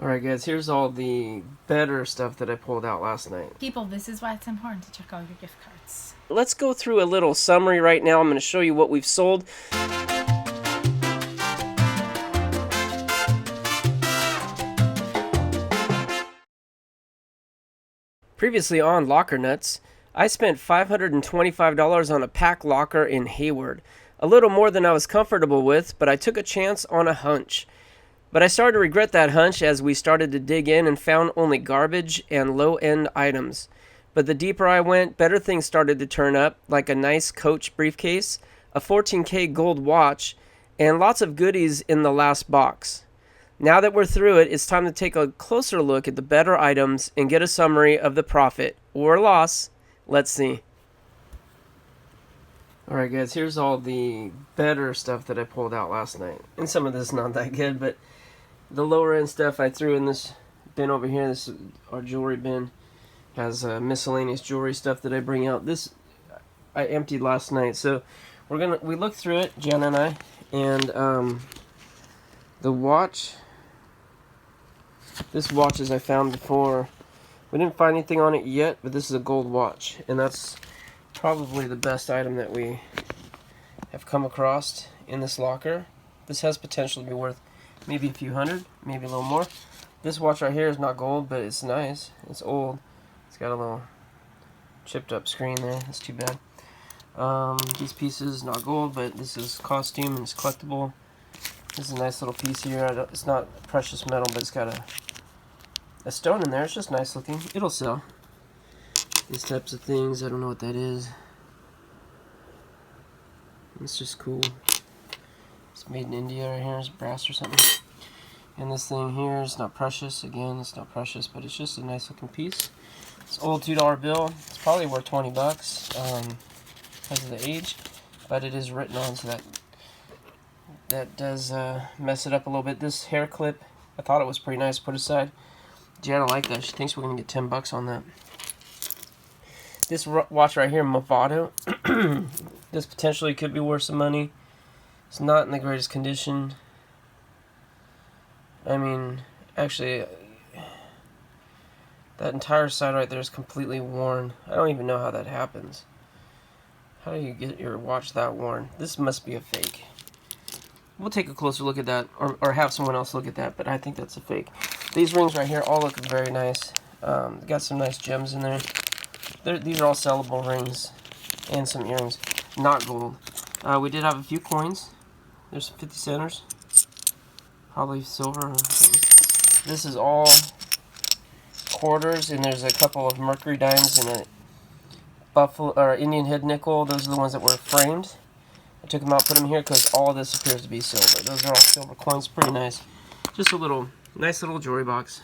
Alright guys, here's all the better stuff that I pulled out last night. People, this is why it's important to check all your gift cards. Let's go through a little summary right now. I'm going to show you what we've sold. Previously on Locker Nuts, I spent $525 on a pack locker in Hayward. A little more than I was comfortable with, but I took a chance on a hunch. But I started to regret that hunch as we started to dig in and found only garbage and low-end items. But the deeper I went, better things started to turn up, like a nice Coach briefcase, a 14K gold watch, and lots of goodies in the last box. Now that we're through it, it's time to take a closer look at the better items and get a summary of the profit or loss. Let's see. Alright guys, here's all the better stuff that I pulled out last night. And some of this is not that good, but the lower end stuff I threw in this bin over here. This is our jewelry bin. Has miscellaneous jewelry stuff that I bring out. This I emptied last night, so we looked through it, Jen and I, and the watch. This watch, as I found before, we didn't find anything on it yet, but this is a gold watch, and that's probably the best item that we have come across in this locker. This has potential to be worth maybe a few hundred, maybe a little more. This watch right here is not gold, but it's nice. It's old. It's got a little chipped up screen there. That's too bad. These pieces, not gold, but this is costume and it's collectible. This is a nice little piece here. It's not precious metal, but it's got a stone in there. It's just nice looking. It'll sell. These types of things, I don't know what that is. It's just cool. It's made in India right here. It's brass or something. And this thing here is not precious. Again, it's not precious, but it's just a nice looking piece. It's an old $2 bill. It's probably worth 20 bucks because of the age, but it is written on, so that does mess it up a little bit. This hair clip, I thought it was pretty nice. Put aside. Jana like that. She thinks we're gonna get 10 bucks on that. This watch right here, Movado. This potentially could be worth some money. It's not in the greatest condition. I mean, actually, that entire side right there is completely worn. I don't even know how that happens. How do you get your watch that worn? This must be a fake. We'll take a closer look at that, or have someone else look at that, but I think that's a fake. These rings right here all look very nice. Got some nice gems in there. These are all sellable rings and some earrings, not gold. We did have a few coins. There's some 50 centers, probably silver or something. This is all quarters, and there's a couple of mercury dimes and a buffalo or Indian head nickel. Those are the ones that were framed. I took them out, put them here because all this appears to be silver. Those are all silver coins, pretty nice. Just a nice little jewelry box,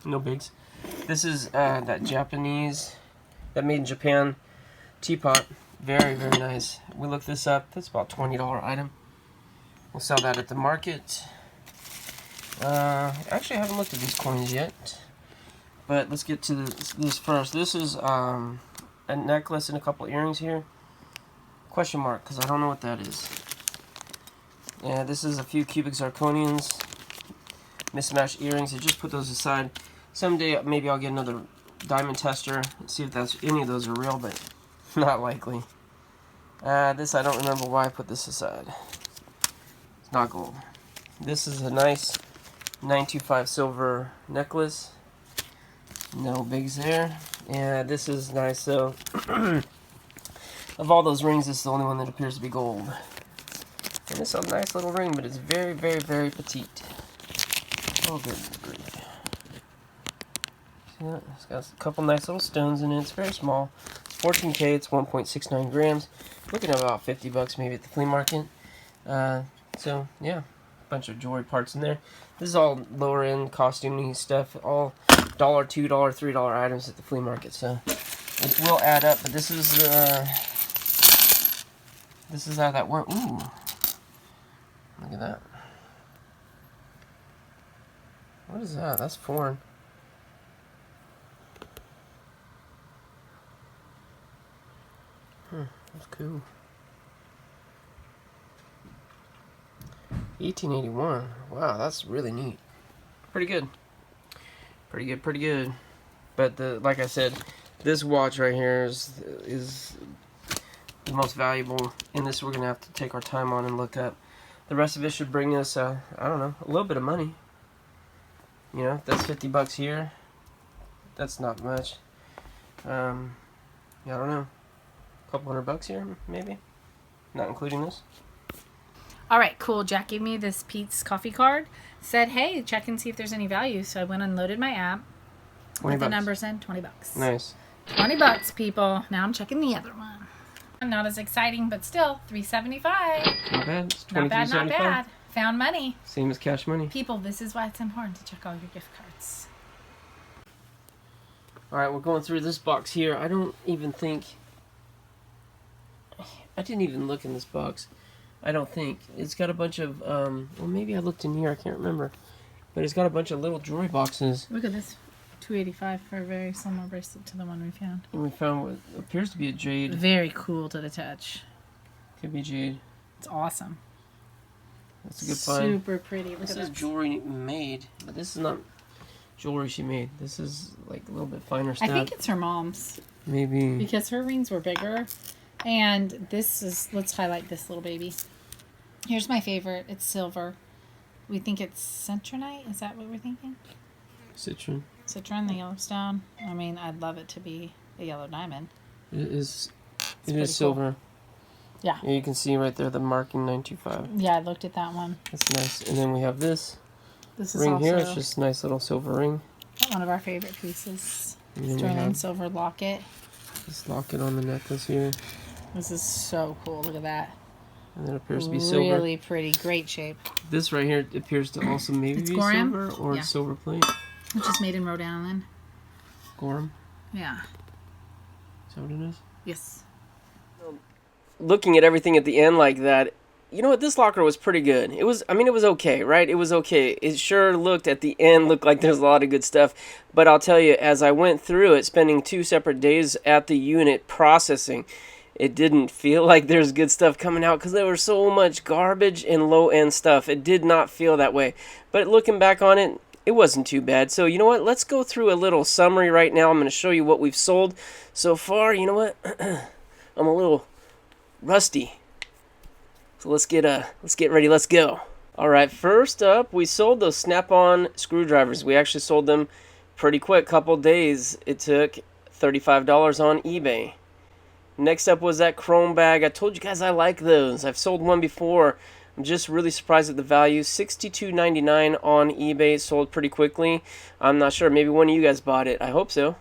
no bigs. This is that Japanese, that made in Japan teapot. Very, very nice. We looked this up. That's about a $20 item. We'll sell that at the market. Actually, I haven't looked at these coins yet. But let's get to this first. This is a necklace and a couple earrings here. Question mark, because I don't know what that is. Yeah, this is a few cubic zirconians. Mismatched earrings. I just put those aside. Someday, maybe I'll get another diamond tester and see if any of those are real, but not likely. This, I don't remember why I put this aside. It's not gold. This is a nice 925 silver necklace. No bigs there. Yeah, this is nice. So, of all those rings, this is the only one that appears to be gold. And it's a nice little ring, but it's very, very, very petite. Oh, good grief. Yeah, it's got a couple nice little stones in it. It's very small. It's 14K. It's 1.69 grams. Looking at about 50 bucks maybe at the flea market. So yeah, a bunch of jewelry parts in there. This is all lower end costuming stuff. All $1, $2, $3 items at the flea market. So it will add up. But this is how that works. Ooh, look at that. What is that? That's foreign. That's cool. 1881. Wow, that's really neat. Pretty good. Pretty good, pretty good. But like I said, this watch right here is the most valuable, and this we're gonna have to take our time on and look up. The rest of it should bring us, I don't know, a little bit of money. You know, that's $50 here. That's not much. Yeah, I don't know, a couple $100 here, maybe, not including this. All right, cool. Jack gave me this Pete's coffee card. Said, hey, check and see if there's any value. So I went and loaded my app. With the numbers in, $20. Nice. $20, people. Now I'm checking the other one. Not as exciting, but still, $3.75. Not bad. It's Not bad, not $23.75. bad. Found money. Same as cash money. People, this is why it's important to check all your gift cards. Alright, we're going through this box here. I don't even think... I didn't even look in this box. I don't think. It's got a bunch of, well, maybe I looked in here. I can't remember. But it's got a bunch of little jewelry boxes. Look at this. $285 for a very similar bracelet to the one we found. And we found what appears to be a jade. Very cool to the touch. Could be jade. It's awesome. That's a good find. Super pretty. Look This at is that. jewelry made, but this is not jewelry she made. This is like a little bit finer stuff. I think it's her mom's. Maybe. Because her rings were bigger. And this is, let's highlight this little baby. Here's my favorite. It's silver. We think it's citronite. Is that what we're thinking? Citron. Citron, the Yellowstone. I mean, I'd love it to be a yellow diamond. It is. It pretty is silver. Yeah. And you can see right there the marking 925. Yeah, I looked at that one. That's nice. And then we have this This is ring also here. It's just a nice little silver ring. one of our favorite pieces. And then we Sterling have silver locket. this locket on the necklace here. This is so cool. Look at that. And it appears to be silver. Really pretty. Great shape. This right here appears to also maybe It's be Gorham? silver or Yeah. silver plate. Which is made in Rhode Island. Gorham. Yeah. Is that what it is? Yes. Looking at everything at the end like that, you know what? This locker was pretty good. It was, I mean, it was okay, right? It was okay. It sure looked at the end, looked like there's a lot of good stuff. But I'll tell you, as I went through it, spending 2 separate days at the unit processing, it didn't feel like there's good stuff coming out because there was so much garbage and low-end stuff. It did not feel that way. But looking back on it, it wasn't too bad. So you know what? Let's go through a little summary right now. I'm going to show you what we've sold so far. You know what? I'm a little rusty. So let's get ready. Let's go. All right. First up, we sold those Snap-on screwdrivers. We actually sold them pretty quick. Couple days. It took $35 on eBay. Next up was that chrome bag. I told you guys I like those. I've sold one before. I'm just really surprised at the value. $62.99 on eBay. It sold pretty quickly. I'm not sure. Maybe one of you guys bought it. I hope so.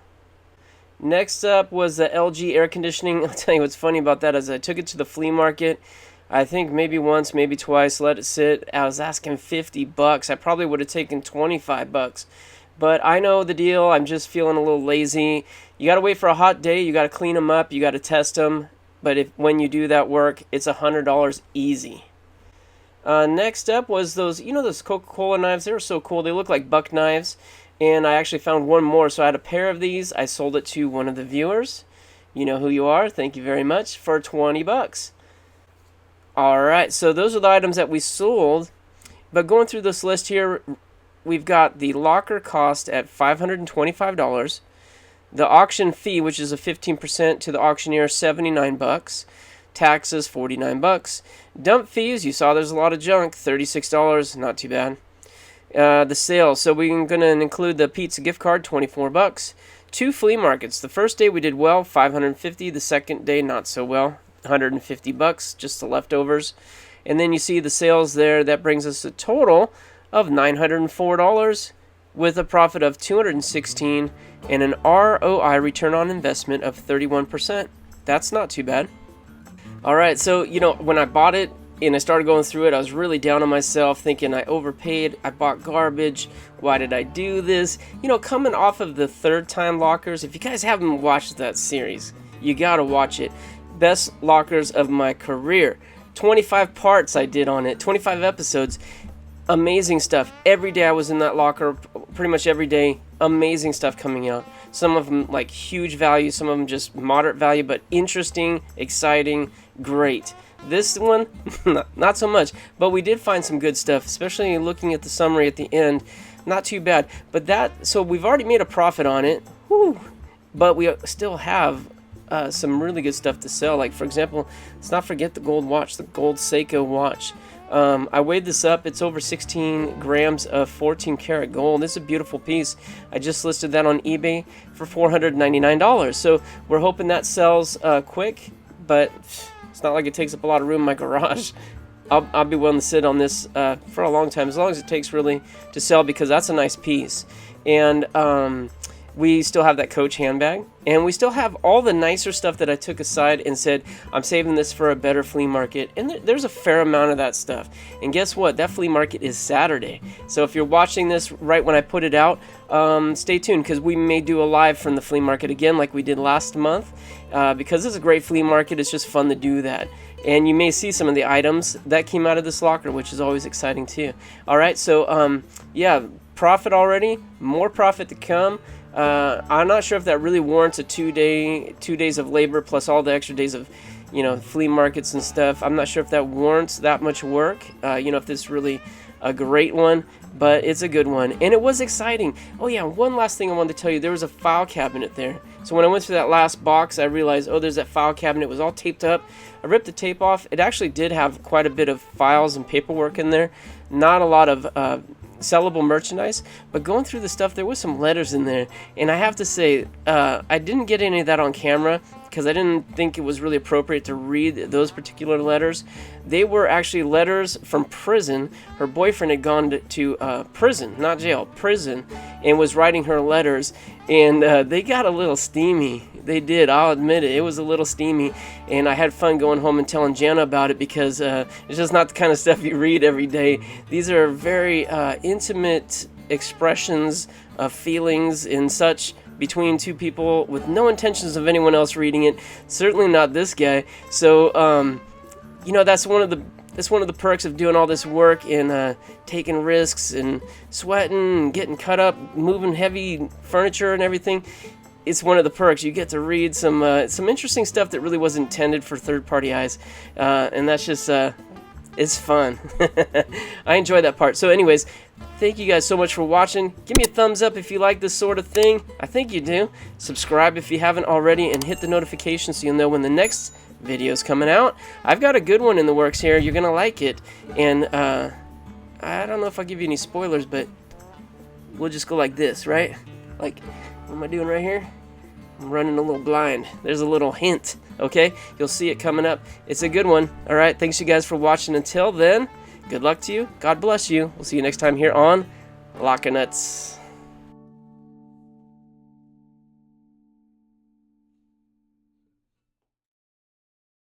Next up was the LG air conditioning. I'll tell you what's funny about that is I took it to the flea market. I think maybe once, maybe twice, let it sit. I was asking $50. I probably would have taken $25. But I know the deal. I'm just feeling a little lazy. You got to wait for a hot day. You got to clean them up. You got to test them. But when you do that work, it's $100 easy. Next up was those, you know, those Coca-Cola knives. They were so cool. They look like buck knives. And I actually found one more. So I had a pair of these. I sold it to one of the viewers. You know who you are. Thank you very much. For $20. All right. So those are the items that we sold. But going through this list here, we've got the locker cost at $525. The auction fee, which is a 15% to the auctioneer, $79. Taxes, $49. Dump fees, you saw there's a lot of junk, $36. Not too bad. The sale, so we're going to include the pizza gift card, $24. 2 flea markets. The first day we did well, $550. The second day, not so well, $150. Just the leftovers. And then you see the sales there. That brings us a total of $904 with a profit of $216 and an ROI, return on investment, of 31%. That's not too bad. All right, so, you know, when I bought it and I started going through it, I was really down on myself, thinking I overpaid, I bought garbage, why did I do this? You know, coming off of the third time lockers, if you guys haven't watched that series, you gotta watch it. Best lockers of my career. 25 parts I did on it, 25 episodes. Amazing stuff. Every day I was in that locker, pretty much every day. Amazing stuff coming out. Some of them like huge value, some of them just moderate value, but interesting, exciting, great. This one, not so much, but we did find some good stuff, especially looking at the summary at the end. not too bad. But so we've already made a profit on it. Whew. But we still have some really good stuff to sell. Like, for example, let's not forget the gold watch, the gold Seiko watch. I weighed this up. It's over 16 grams of 14 karat gold. This is a beautiful piece. I just listed that on eBay for $499. So we're hoping that sells quick, but it's not like it takes up a lot of room in my garage. I'll be willing to sit on this for a long time, as long as it takes really to sell, because that's a nice piece. And we still have that Coach handbag, and we still have all the nicer stuff that I took aside and said, I'm saving this for a better flea market. And there's a fair amount of that stuff. And guess what? That flea market is Saturday. So if you're watching this right when I put it out, stay tuned, because we may do a live from the flea market again like we did last month. Because it's a great flea market, it's just fun to do that. And you may see some of the items that came out of this locker, which is always exciting too. Alright, so yeah, profit already, more profit to come. I'm not sure if that really warrants a 2 days of labor plus all the extra days of, flea markets and stuff. I'm not sure if that warrants that much work. If this is really a great one, but it's a good one, and it was exciting. Oh yeah, one last thing I wanted to tell you. There was a file cabinet there. So when I went through that last box, I realized, oh, there's that file cabinet. It was all taped up. I ripped the tape off. It actually did have quite a bit of files and paperwork in there. Not a lot of sellable merchandise, but going through the stuff, there was some letters in there, and I have to say, I didn't get any of that on camera because I didn't think it was really appropriate to read those particular letters. They were actually letters from prison. Her boyfriend had gone to prison, not jail, prison, and was writing her letters, and they got a little steamy. They did, I'll admit it. It was a little steamy, and I had fun going home and telling Jana about it, because it's just not the kind of stuff you read every day. These are very intimate expressions of feelings and such between two people with no intentions of anyone else reading it. Certainly not this guy. So, that's one of the perks of doing all this work and taking risks and sweating and getting cut up, moving heavy furniture and everything. It's one of the perks. You get to read some interesting stuff that really wasn't intended for third-party eyes, and that's just it's fun. I enjoy that part. So anyways, thank you guys so much for watching. Give me a thumbs up if you like this sort of thing. I think you do. Subscribe if you haven't already, and hit the notification so you'll know when the next video is coming out. I've got a good one in the works here. You're gonna like it, and I don't know if I'll give you any spoilers, but we'll just go like this, right? Like, what am I doing right here? I'm running a little blind. There's a little hint, okay? You'll see it coming up. It's a good one. All right, thanks you guys for watching. Until then, good luck to you. God bless you. We'll see you next time here on Locka Nuts.